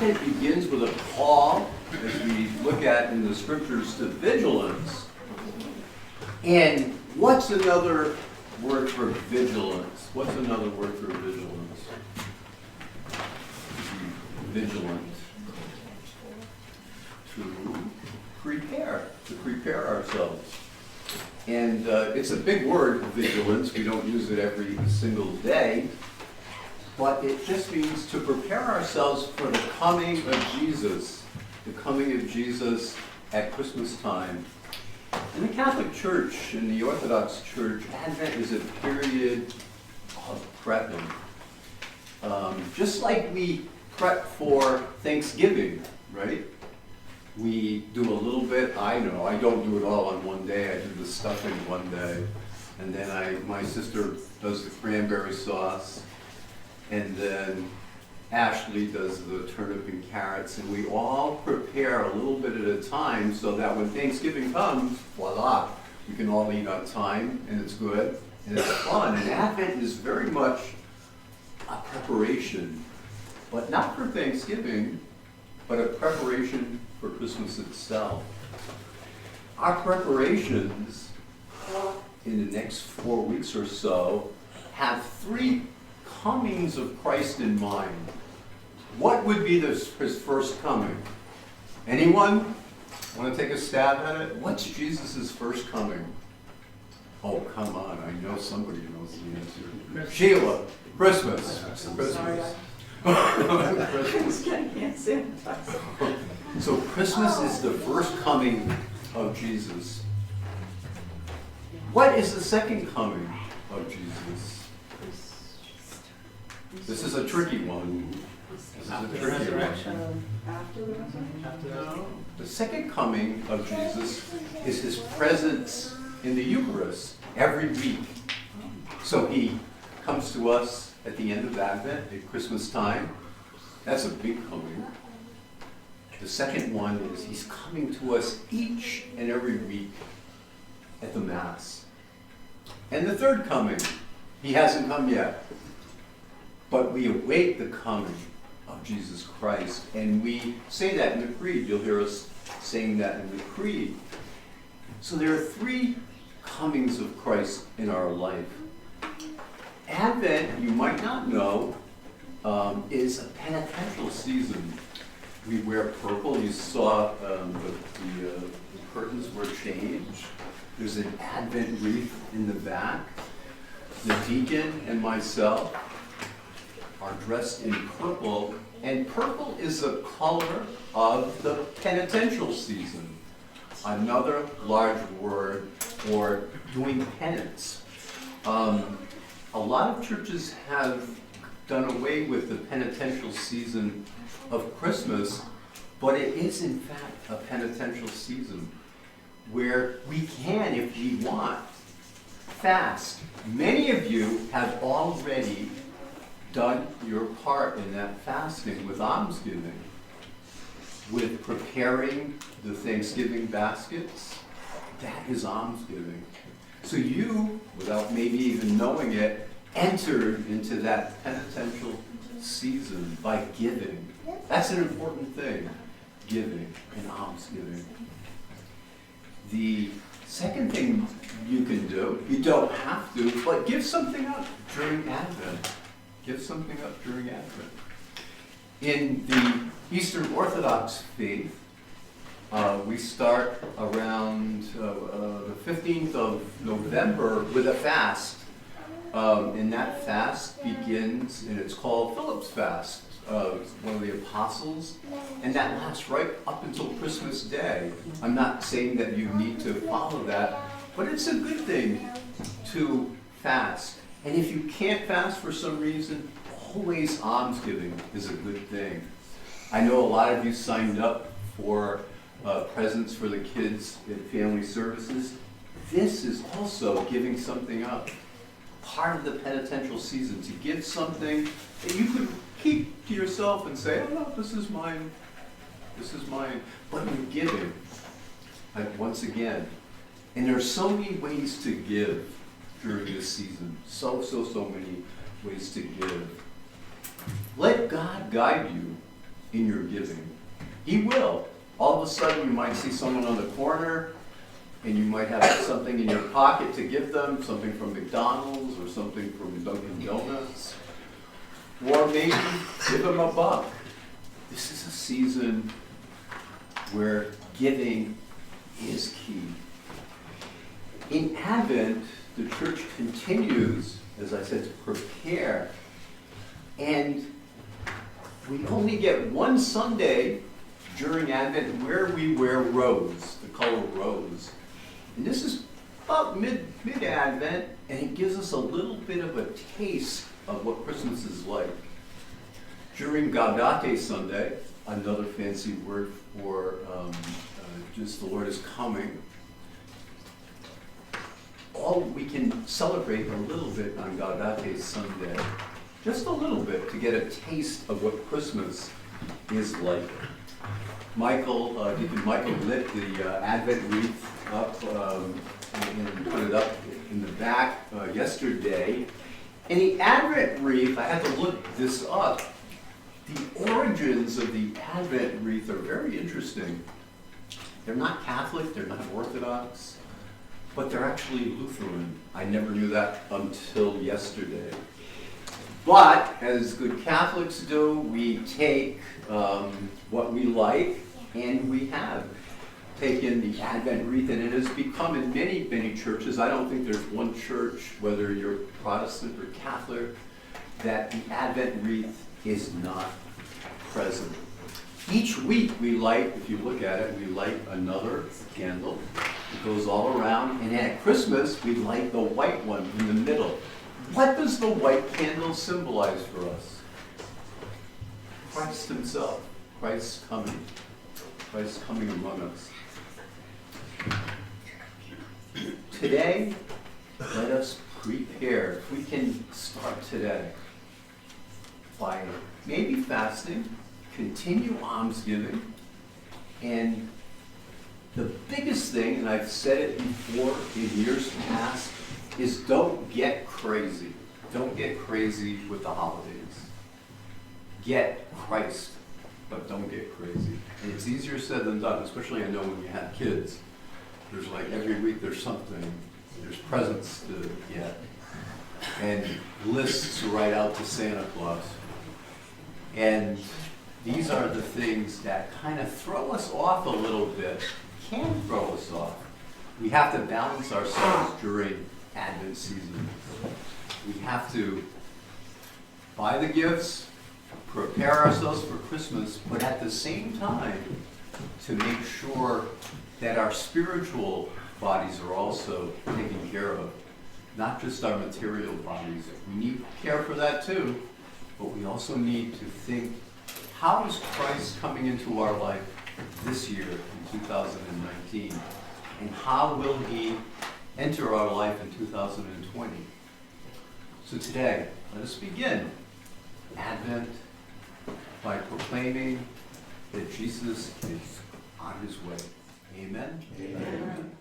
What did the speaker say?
Advent begins with a call, as we look at in the scriptures, to vigilance. And what's another word for vigilance? What's another word for vigilance? Vigilant. To prepare ourselves. And it's a big word, vigilance. We don't use it every single day. But it just means to prepare ourselves for the coming of Jesus. The coming of Jesus at Christmas time. In the Catholic Church, in the Orthodox Church, Advent is a period of prepping. Just like we prep for Thanksgiving, right? We do a little bit. I don't do it all on one day. I do the stuffing one day. And then my sister does the cranberry sauce. And then Ashley does the turnip and carrots. And we all prepare a little bit at a time so that when Thanksgiving comes, voila, we can all eat on time and it's good and it's fun. And Advent is very much a preparation, but not for Thanksgiving, but a preparation for Christmas itself. Our preparations in the next 4 weeks or so have 3 comings of Christ in mind. What would be his first coming? Anyone want to take a stab at it? What's Jesus' first coming? Oh, come on, I know somebody knows the answer. Christmas. Sheila, Christmas. Christmas. So Christmas is the first coming of Jesus. What is the second coming of Jesus? This is a tricky one. After the resurrection. The second coming of Jesus is his presence in the Eucharist every week. So he comes to us at the end of Advent, at Christmas time. That's a big coming. The second one is he's coming to us each and every week at the Mass. And the third coming, he hasn't come yet. But we await the coming of Jesus Christ. And we say that in the Creed. You'll hear us saying that in the Creed. So there are 3 comings of Christ in our life. Advent, you might not know, is a penitential season. We wear purple. You saw the curtains were changed. There's an Advent wreath in the back. The deacon and myself are dressed in purple, and purple is a color of the penitential season. Another large word for doing penance. A lot of churches have done away with the penitential season of Christmas, but it is in fact a penitential season where we can, if we want, fast. Many of you have already done your part in that fasting with almsgiving, with preparing the Thanksgiving baskets. That is almsgiving. So you, without maybe even knowing it, entered into that penitential season by giving. That's an important thing, giving and almsgiving. The second thing you can do, you don't have to, but give something up during Advent. Give something up during Advent. In the Eastern Orthodox faith, we start around the 15th of November with a fast. And that fast begins, and it's called Philip's Fast, one of the apostles, and that lasts right up until Christmas Day. I'm not saying that you need to follow that, but it's a good thing to fast. And if you can't fast for some reason, always almsgiving is a good thing. I know a lot of you signed up for presents for the kids at family services. This is also giving something up. Part of the penitential season, to give something that you could keep to yourself and say, oh no, this is mine, but you're giving, once again. And there are so many ways to give during this season, so many ways to give. Let God guide you in your giving. He will. All of a sudden, you might see someone on the corner, and you might have something in your pocket to give them, something from McDonald's or something from Dunkin' Donuts. Or maybe give them a buck. This is a season where giving is key. In Advent, the church continues, as I said, to prepare. And we only get one Sunday during Advent where we wear rose, the color rose. And this is about mid-Advent, and it gives us a little bit of a taste of what Christmas is like. During Gaudete Sunday, another fancy word for just the Lord is coming, we can celebrate a little bit on Gaudete Sunday, just a little bit, to get a taste of what Christmas is like. Deacon Michael lit the Advent wreath up and put it up in the back yesterday. And the Advent wreath, I had to look this up. The origins of the Advent wreath are very interesting. They're not Catholic, they're not Orthodox, but they're actually Lutheran. I never knew that until yesterday. But, as good Catholics do, we take what we like, and we have taken the Advent wreath, and it has become in many, many churches, I don't think there's one church, whether you're Protestant or Catholic, that the Advent wreath is not present. Each week we light, if you look at it, we light another candle. It goes all around, and at Christmas we light the white one in the middle. What does the white candle symbolize for us? Christ himself, Christ coming among us. Today, let us prepare. If we can start today by maybe fasting, continue almsgiving, and the biggest thing, and I've said it before in years past, is don't get crazy. Don't get crazy with the holidays. Get Christ, but don't get crazy. And it's easier said than done, especially I know when you have kids. There's like every week there's something, there's presents to get, and lists to write out to Santa Claus. And these are the things that kind of throw us off a little bit, can throw us off. We have to balance ourselves during Advent season. We have to buy the gifts, prepare ourselves for Christmas, but at the same time, to make sure that our spiritual bodies are also taken care of, not just our material bodies. We need care for that too, but we also need to think, how is Christ coming into our life this year in 2019? And how will he enter our life in 2020? So today, let us begin Advent by proclaiming that Jesus is on his way. Amen? Amen.